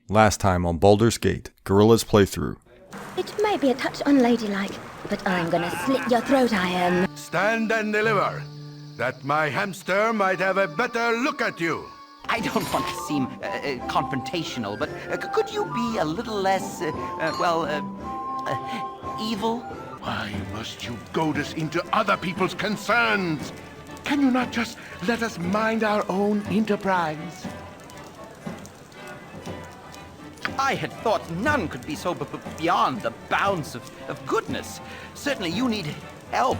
Last time on Baldur's Gate, Gorilla's playthrough. It may be a touch unladylike, but I'm gonna slit your throat, I am. Stand and deliver, that my hamster might have a better look at you. I don't want to seem confrontational, but could you be a little less, evil? Why must you goad us into other people's concerns? Can you not just let us mind our own enterprise? I had thought none could be so beyond the bounds of goodness. Certainly you need help.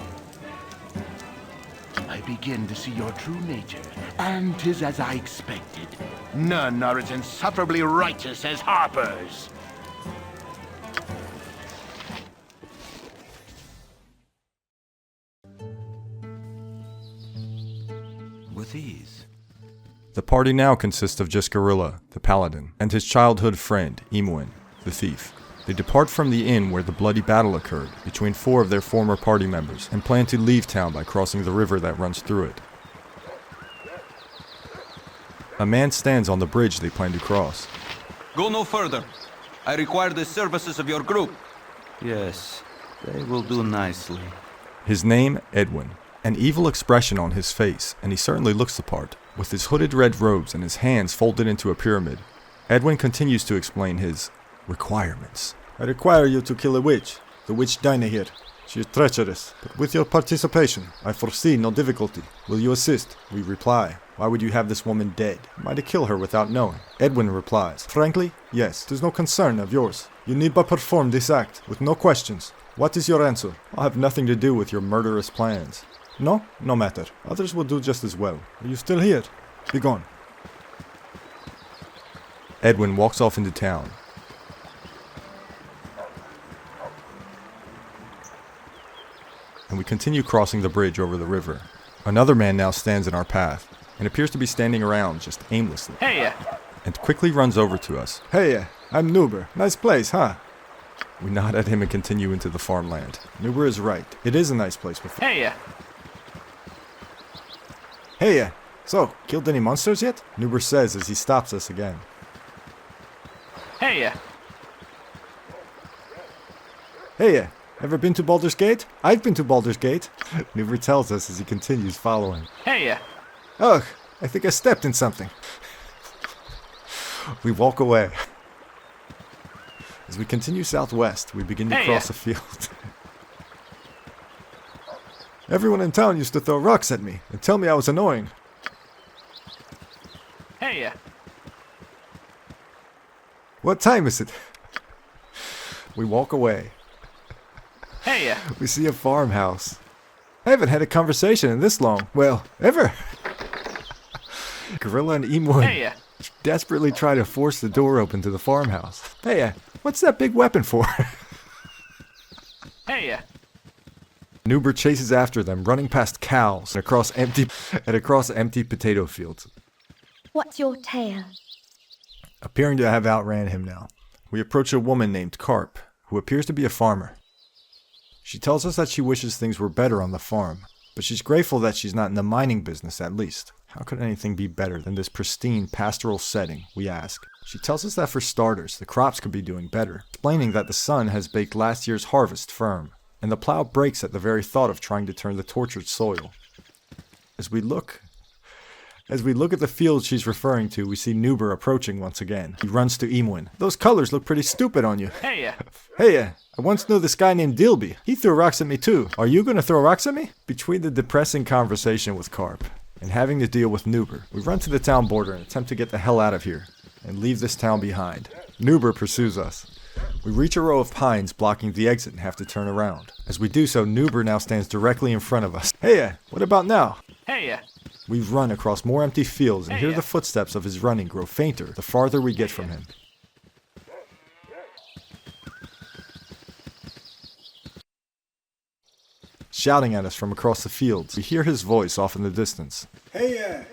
I begin to see your true nature, and 'tis as I expected. None are as insufferably righteous as Harper's. With ease. The party now consists of just Gorilla, the paladin, and his childhood friend, Imwin, the thief. They depart from the inn where the bloody battle occurred between 4 of their former party members and plan to leave town by crossing the river that runs through it. A man stands on the bridge they plan to cross. Go no further. I require the services of your group. Yes, they will do nicely. His name, Edwin. An evil expression on his face, and he certainly looks the part. With his hooded red robes and his hands folded into a pyramid, Edwin continues to explain his requirements. I require you to kill a witch, the witch Dinah here. She is treacherous, but with your participation, I foresee no difficulty. Will you assist? We reply, why would you have this woman dead? Am I to kill her without knowing? Edwin replies, frankly, yes, 'tis no concern of yours. You need but perform this act, with no questions. What is your answer? I'll have nothing to do with your murderous plans. No? No matter. Others will do just as well. Are you still here? Be gone. Edwin walks off into town. And we continue crossing the bridge over the river. Another man now stands in our path, and appears to be standing around just aimlessly. Hey! And quickly runs over to us. Hey, I'm Nuber. Nice place, huh? We nod at him and continue into the farmland. Nuber is right. It is a nice place with... Hey! Hey, so, killed any monsters yet? Nuber says as he stops us again. Hey! Hey, ever been to Baldur's Gate? I've been to Baldur's Gate. Nuber tells us as he continues following. Hey! Ugh, I think I stepped in something. We walk away. As we continue southwest, we begin to cross a field. Everyone in town used to throw rocks at me and tell me I was annoying. Hey! What time is it? We walk away. Hey! We see a farmhouse. I haven't had a conversation in this long. Well, ever. Gorilla and Imwin desperately try to force the door open to the farmhouse. Hey, what's that big weapon for? Hey! Nuber chases after them, running past cows and across empty potato fields. What's your tale? Appearing to have outran him now, we approach a woman named Carp, who appears to be a farmer. She tells us that she wishes things were better on the farm, but she's grateful that she's not in the mining business at least. How could anything be better than this pristine pastoral setting, we ask. She tells us that for starters, the crops could be doing better, explaining that the sun has baked last year's harvest firm, and the plow breaks at the very thought of trying to turn the tortured soil. As we look at the field she's referring to, we see Nuber approaching once again. He runs to Imwin. Those colors look pretty stupid on you. Hey! Hey, I once knew this guy named Dilby. He threw rocks at me too. Are you gonna throw rocks at me? Between the depressing conversation with Carp and having to deal with Nuber, we run to the town border and attempt to get the hell out of here and leave this town behind. Nuber pursues us. We reach a row of pines blocking the exit and have to turn around. As we do so, Nuber now stands directly in front of us. Hey, what about now? Hey! We run across more empty fields and hear the footsteps of his running grow fainter the farther we get from him. Shouting at us from across the fields, we hear his voice off in the distance. Hey,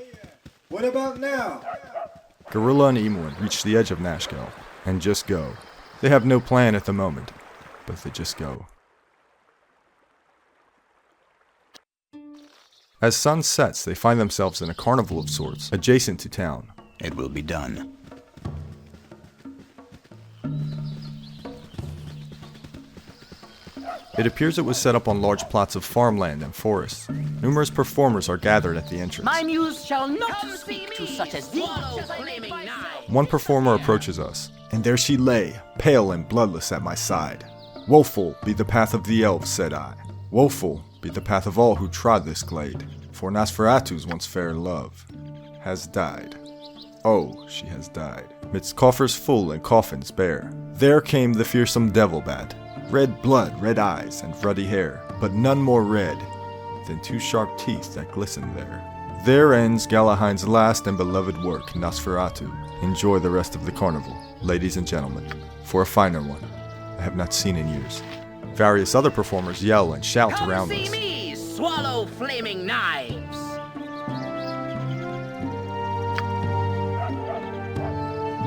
what about now? Gorilla and Imwin reach the edge of Nashkel and just go. They have no plan at the moment, but they just go. As sun sets, they find themselves in a carnival of sorts, adjacent to town. It will be done. It appears it was set up on large plots of farmland and forests. Numerous performers are gathered at the entrance. My muse shall not speak to such as thee. One performer approaches us, and there she lay, pale and bloodless at my side. Woeful be the path of the elves, said I. Woeful be the path of all who trod this glade, for Nosferatu's once fair love has died. Oh, she has died. Midst coffers full and coffins bare, there came the fearsome devil bat. Red blood, red eyes, and ruddy hair, but none more red than two sharp teeth that glisten there. There ends Galahein's last and beloved work, Nosferatu. Enjoy the rest of the carnival, ladies and gentlemen, for a finer one I have not seen in years. Various other performers yell and shout around us. Come see me swallow flaming knives!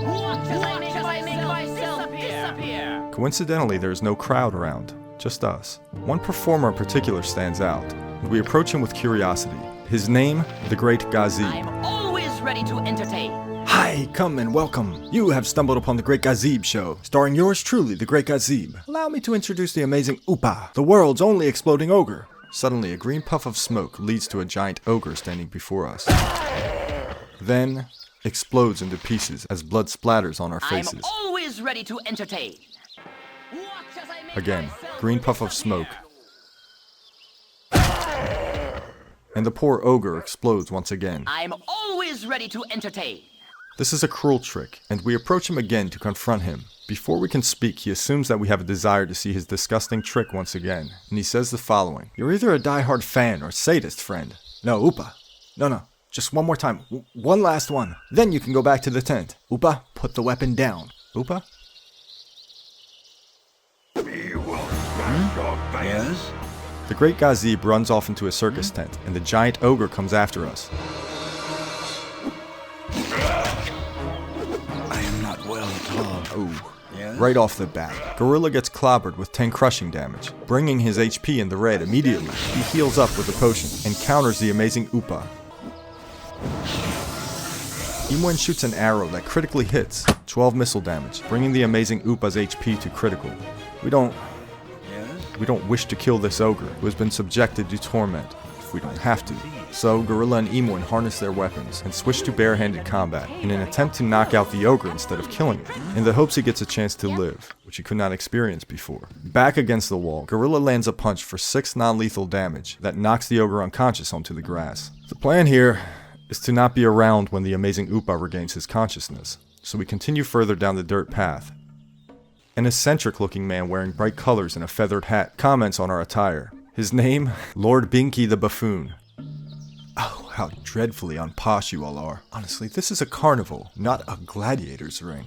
Watch as I make myself disappear! Coincidentally, there is no crowd around, just us. One performer in particular stands out, and we approach him with curiosity. His name, the Great Gazib. I'm always ready to entertain. Hi, come and welcome. You have stumbled upon the Great Gazib show, starring yours truly, the Great Gazib. Allow me to introduce the amazing Upa, the world's only exploding ogre. Suddenly, a green puff of smoke leads to a giant ogre standing before us. Then, explodes into pieces as blood splatters on our faces. I'm always ready to entertain. Watch as I make Again, myself green puff of smoke. disappear. And the poor ogre explodes once again. I'm always ready to entertain. This is a cruel trick, and we approach him again to confront him. Before we can speak, he assumes that we have a desire to see his disgusting trick once again, and he says the following. You're either a die-hard fan or sadist, friend. No, Upa. No, just one more time. One last one. Then you can go back to the tent. Upa, put the weapon down. Upa? Yes? The Great Gazib runs off into a circus tent, and the giant ogre comes after us. I am not well at all. Ooh. Right off the bat, Gorilla gets clobbered with 10 crushing damage, bringing his HP in the red immediately. He heals up with a potion and counters the amazing Upa. Imwen shoots an arrow that critically hits, 12 missile damage, bringing the amazing Upa's HP to critical. We don't wish to kill this ogre, who has been subjected to torment, if we don't have to. So, Gorilla and Imwen harness their weapons and switch to bare-handed combat in an attempt to knock out the ogre instead of killing it, in the hopes he gets a chance to live, which he could not experience before. Back against the wall, Gorilla lands a punch for 6 non-lethal damage that knocks the ogre unconscious onto the grass. The plan here is to not be around when the amazing Upa regains his consciousness, so we continue further down the dirt path. An eccentric-looking man wearing bright colors and a feathered hat comments on our attire. His name? Lord Binky the Buffoon. Oh, how dreadfully unposh you all are. Honestly, this is a carnival, not a gladiator's ring.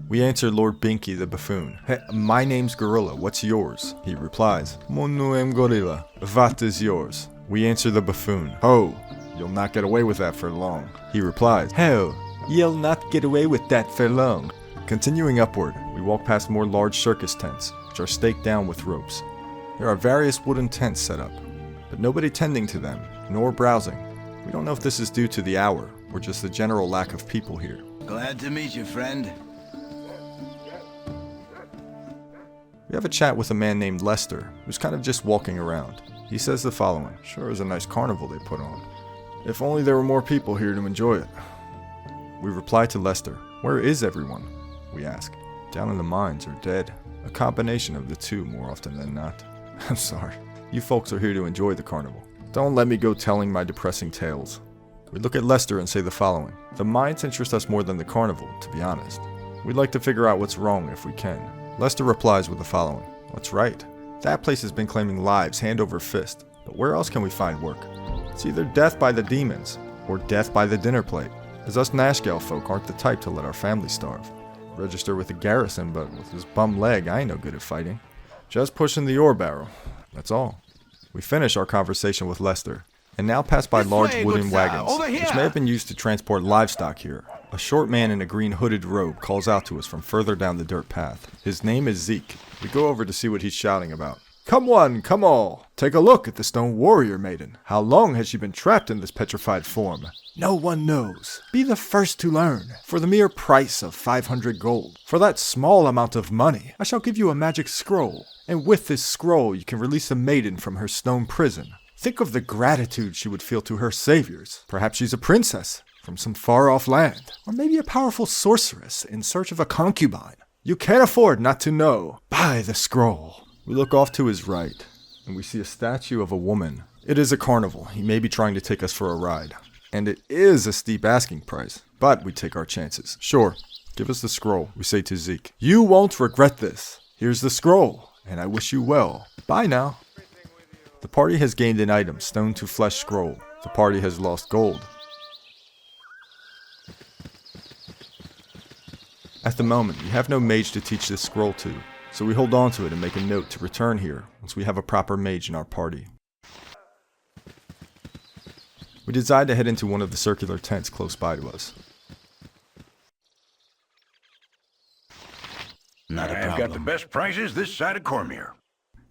We answer Lord Binky the Buffoon. Hey, my name's Gorilla, what's yours? He replies, Mon nom Gorilla, what is yours? We answer the Buffoon. Oh, you'll not get away with that for long. He replies, Hell, you'll not get away with that for long. Continuing upward, we walk past more large circus tents, which are staked down with ropes. There are various wooden tents set up, but nobody tending to them, nor browsing. We don't know if this is due to the hour, or just the general lack of people here. Glad to meet you, friend. We have a chat with a man named Lester, who's kind of just walking around. He says the following. Sure is a nice carnival they put on. If only there were more people here to enjoy it. We reply to Lester. Where is everyone? We ask. Down in the mines or dead. A combination of the two more often than not. I'm sorry. You folks are here to enjoy the carnival. Don't let me go telling my depressing tales. We look at Lester and say the following. The mines interest us more than the carnival, to be honest. We'd like to figure out what's wrong if we can. Lester replies with the following. What's right? That place has been claiming lives hand over fist. But where else can we find work? It's either death by the demons, or death by the dinner plate. As us Nashgale folk aren't the type to let our family starve. Register with the garrison, but with his bum leg, I ain't no good at fighting. Just pushing the ore barrel. That's all. We finish our conversation with Lester, and now pass by large wooden wagons, which may have been used to transport livestock here. A short man in a green hooded robe calls out to us from further down the dirt path. His name is Zeke. We go over to see what he's shouting about. Come one, come all. Take a look at the stone warrior maiden. How long has she been trapped in this petrified form? No one knows. Be the first to learn. For the mere price of 500 gold, for that small amount of money, I shall give you a magic scroll. And with this scroll, you can release a maiden from her stone prison. Think of the gratitude she would feel to her saviors. Perhaps she's a princess from some far-off land, or maybe a powerful sorceress in search of a concubine. You can't afford not to know. Buy the scroll. We look off to his right, and we see a statue of a woman. It is a carnival. He may be trying to take us for a ride. And it is a steep asking price, but we take our chances. Sure, give us the scroll, we say to Zeke. You won't regret this. Here's the scroll, and I wish you well. Bye now. The party has gained an item, stone to flesh scroll. The party has lost gold. At the moment, we have no mage to teach this scroll to, so we hold on to it and make a note to return here once we have a proper mage in our party. We decide to head into one of the circular tents close by to us. Not a problem. I've got the best prices this side of Cormier.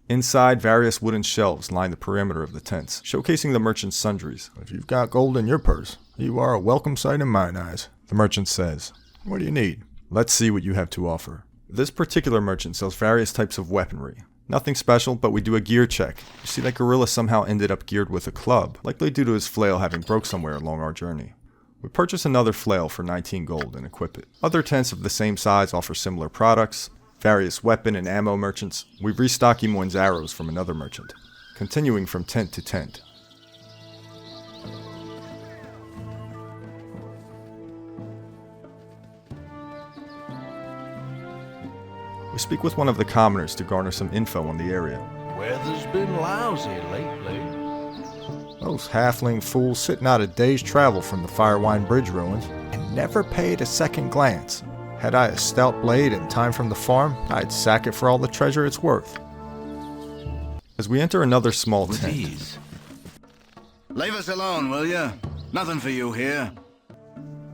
Inside, various wooden shelves line the perimeter of the tents, showcasing the merchant's sundries. If you've got gold in your purse, you are a welcome sight in mine eyes. The merchant says, "What do you need? Let's see what you have to offer." This particular merchant sells various types of weaponry. Nothing special, but we do a gear check. You see that gorilla somehow ended up geared with a club, likely due to his flail having broke somewhere along our journey. We purchase another flail for 19 gold and equip it. Other tents of the same size offer similar products. Various weapon and ammo merchants. We restock Imoin's arrows from another merchant. Continuing from tent to tent. We speak with one of the commoners to garner some info on the area. Weather's been lousy lately. Those halfling fools sitting out a day's travel from the Firewine Bridge ruins and never paid a second glance. Had I a stout blade and time from the farm, I'd sack it for all the treasure it's worth. As we enter another small tent, Please. Leave us alone, will ya? Nothing for you here.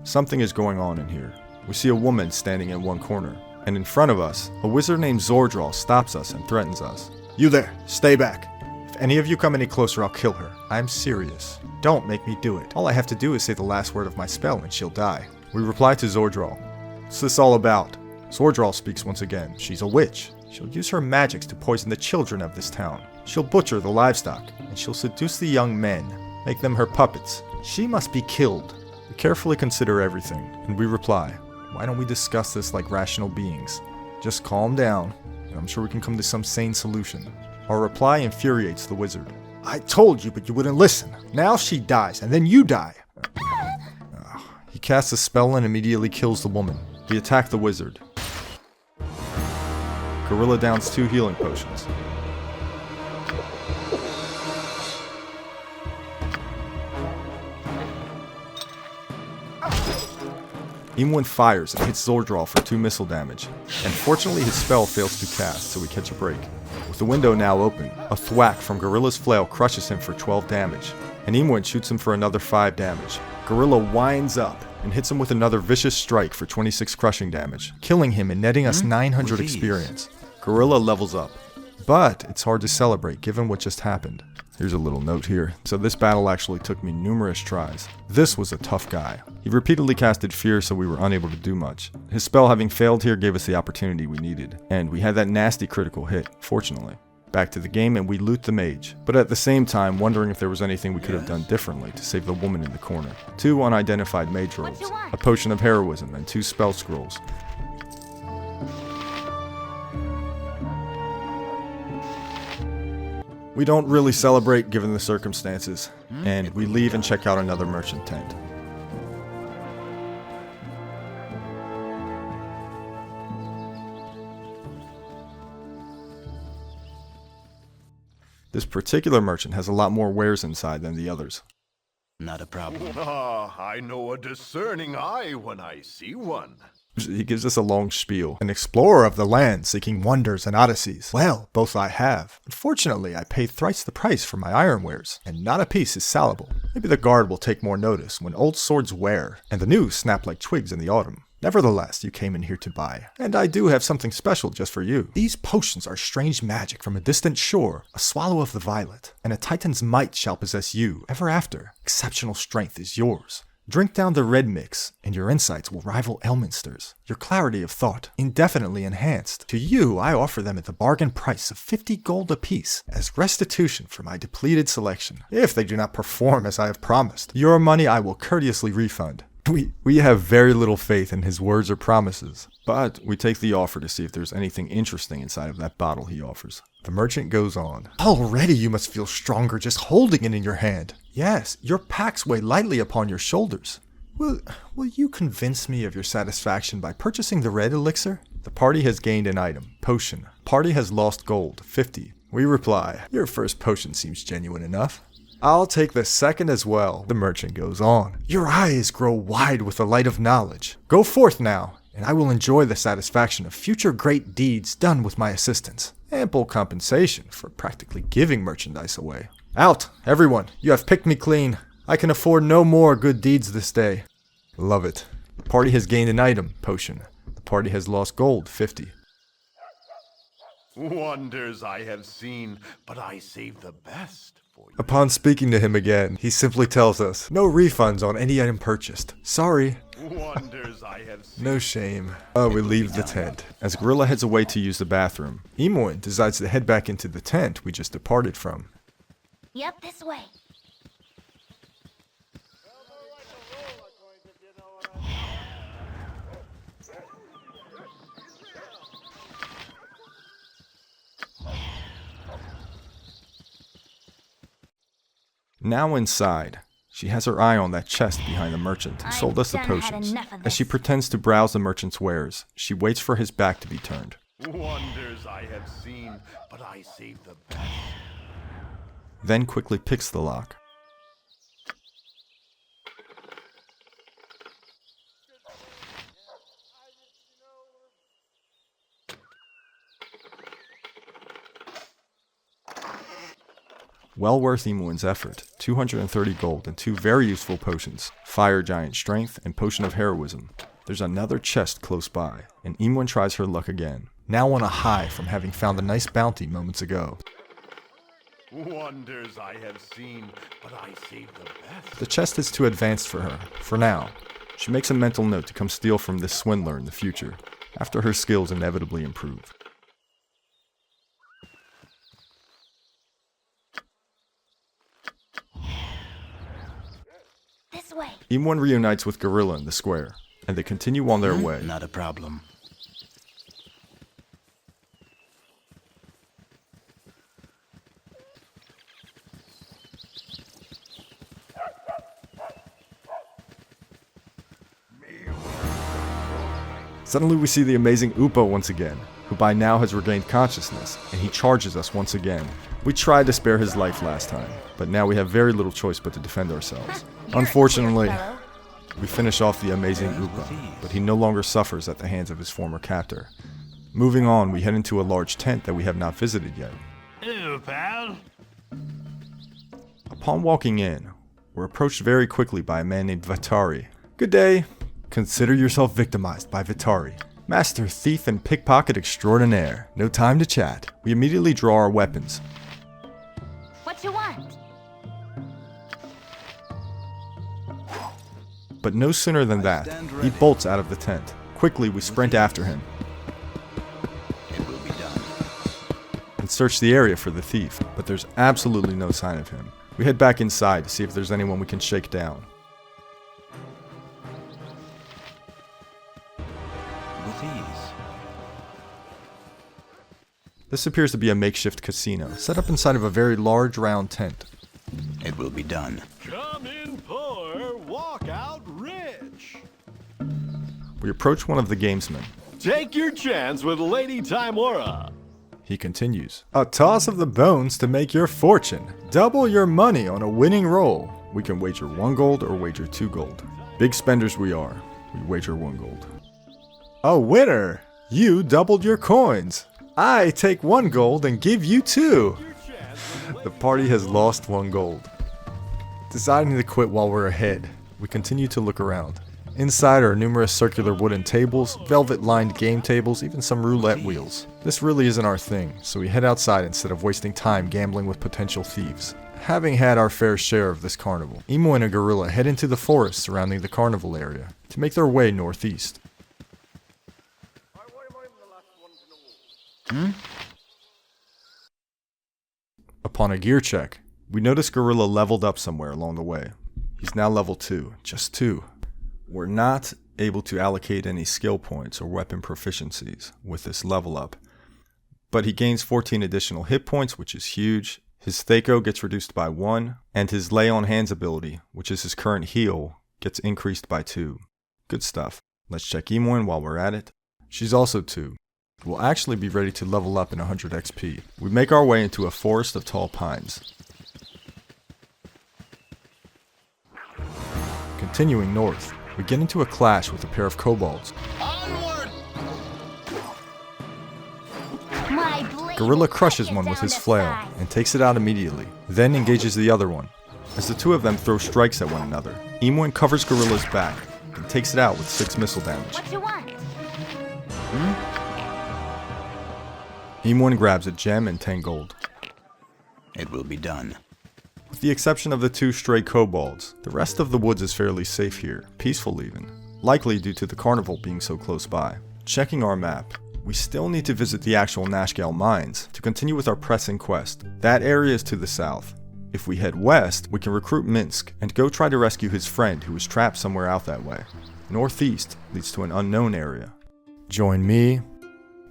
something is going on in here. We see a woman standing in one corner, and in front of us, a wizard named Zordral stops us and threatens us. You there, stay back. If any of you come any closer, I'll kill her. I'm serious. Don't make me do it. All I have to do is say the last word of my spell and she'll die. We reply to Zordral. What's this all about? Zordral speaks once again. She's a witch. She'll use her magics to poison the children of this town. She'll butcher the livestock, and she'll seduce the young men, make them her puppets. She must be killed. We carefully consider everything, and we reply, why don't we discuss this like rational beings? Just calm down, and I'm sure we can come to some sane solution. Our reply infuriates the wizard. I told you, but you wouldn't listen. Now she dies, and then you die. He casts a spell and immediately kills the woman. We attack the wizard. Gorilla downs 2 healing potions. Imoin fires and hits Zordral for 2 missile damage, and fortunately his spell fails to cast, so we catch a break. With the window now open, a thwack from Gorilla's flail crushes him for 12 damage, and Imoin shoots him for another 5 damage. Gorilla winds up and hits him with another vicious strike for 26 crushing damage, killing him and netting us 900 experience. Gorilla levels up, but it's hard to celebrate given what just happened. Here's a little note here. So this battle actually took me numerous tries. This was a tough guy. He repeatedly casted fear, so we were unable to do much. His spell having failed here gave us the opportunity we needed, and we had that nasty critical hit, fortunately. Back to the game, and we loot the mage, but at the same time wondering if there was anything we could have done differently to save the woman in the corner. 2 unidentified mage robes, a potion of heroism, and 2 spell scrolls. We don't really celebrate given the circumstances, and we leave and check out another merchant tent. This particular merchant has a lot more wares inside than the others. Not a problem. Ah, I know a discerning eye when I see one. He gives us a long spiel. An explorer of the land seeking wonders and odysseys. Well, both I have. Unfortunately, I paid thrice the price for my iron wares, and not a piece is salable. Maybe the guard will take more notice when old swords wear, and the new snap like twigs in the autumn. Nevertheless, you came in here to buy, and I do have something special just for you. These potions are strange magic from a distant shore, a swallow of the violet, and a titan's might shall possess you ever after. Exceptional strength is yours. Drink down the red mix, and your insights will rival Elminster's. Your clarity of thought, indefinitely enhanced. To you, I offer them at the bargain price of 50 gold apiece, as restitution for my depleted selection. If they do not perform as I have promised, your money I will courteously refund. We have very little faith in his words or promises, but we take the offer to see if there's anything interesting inside of that bottle he offers. The merchant goes on. Already you must feel stronger just holding it in your hand. Yes, your packs weigh lightly upon your shoulders. Will you convince me of your satisfaction by purchasing the red elixir? The party has gained an item, potion. Party has lost gold, 50. We reply, your first potion seems genuine enough. I'll take the second as well. The merchant goes on. Your eyes grow wide with the light of knowledge. Go forth now, and I will enjoy the satisfaction of future great deeds done with my assistance. Ample compensation for practically giving merchandise away. Out, everyone. You have picked me clean. I can afford no more good deeds this day. Love it. The party has gained an item, potion. The party has lost gold, 50. Wonders I have seen, but I save the best for you. Upon speaking to him again, he simply tells us, no refunds on any item purchased. Sorry. Wonders I have seen. No shame. We leave the tent. As Gorilla heads away to use the bathroom, Imoen decides to head back into the tent we just departed from. Yep, this way. Now inside, she has her eye on that chest behind the merchant who sold us the potions. As she pretends to browse the merchant's wares, she waits for his back to be turned. Wonders I have seen, but I save the best. Then quickly picks the lock. Well worth Imoen's effort. 230 gold and 2 very useful potions, Fire Giant Strength and Potion of Heroism. There's another chest close by, and Imoen tries her luck again, now on a high from having found a nice bounty moments ago. Wonders I have seen, but I save the best. The chest is too advanced for her, for now. She makes a mental note to come steal from this swindler in the future, after her skills inevitably improve. This way. Imoen reunites with Gorilla in the square, and they continue on their way. Not a problem. Suddenly we see the amazing Upo once again, who by now has regained consciousness, and he charges us once again. We tried to spare his life last time, but now we have very little choice but to defend ourselves. Unfortunately, we finish off the amazing Upa, but he no longer suffers at the hands of his former captor. Moving on, we head into a large tent that we have not visited yet. Hello, pal. Upon walking in, we're approached very quickly by a man named Vitari. Good day. Consider yourself victimized by Vitari, master thief and pickpocket extraordinaire. No time to chat. We immediately draw our weapons. What you want? But no sooner than that, he bolts out of the tent. Quickly, we sprint after him It will be done. and search the area for the thief, but there's absolutely no sign of him. We head back inside to see if there's anyone we can shake down. With ease. This appears to be a makeshift casino, set up inside of a very large round tent. It will be done. Come in poor, walk out rich. We approach one of the gamesmen. Take your chance with Lady Timora. He continues. A toss of the bones to make your fortune. Double your money on a winning roll. We can wager 1 gold or wager 2 gold. Big spenders we are. We wager 1 gold. A winner! You doubled your coins. I take 1 gold and give you 2. The party has lost 1 gold. Deciding to quit while we're ahead, we continue to look around. Inside are numerous circular wooden tables, velvet-lined game tables, even some roulette wheels. This really isn't our thing, so we head outside instead of wasting time gambling with potential thieves. Having had our fair share of this carnival, Emo and a gorilla head into the forest surrounding the carnival area to make their way northeast. Upon a gear check, we notice Gorilla leveled up somewhere along the way. He's now level 2, just 2. We're not able to allocate any skill points or weapon proficiencies with this level up, but he gains 14 additional hit points, which is huge. His Thako gets reduced by 1, and his Lay on Hands ability, which is his current heal, gets increased by 2. Good stuff. Let's check Emoin while we're at it. She's also 2. We'll actually be ready to level up in 100 XP. We make our way into a forest of tall pines. Continuing north, we get into a clash with a pair of kobolds. Gorilla crushes one with his flail and takes it out immediately, then engages the other one. As the two of them throw strikes at one another, Emoin covers Gorilla's back and takes it out with 6 missile damage. What you want? Emoin grabs a gem and 10 gold. It will be done. With the exception of the 2 stray kobolds, the rest of the woods is fairly safe here, peaceful even, likely due to the carnival being so close by. Checking our map, we still need to visit the actual Nashgale mines to continue with our pressing quest. That area is to the south. If we head west, we can recruit Minsk and go try to rescue his friend who was trapped somewhere out that way. Northeast leads to an unknown area. Join me,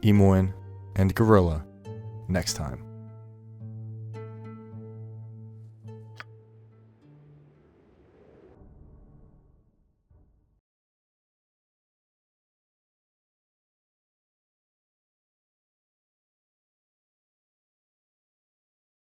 Emoin, and Gorilla next time.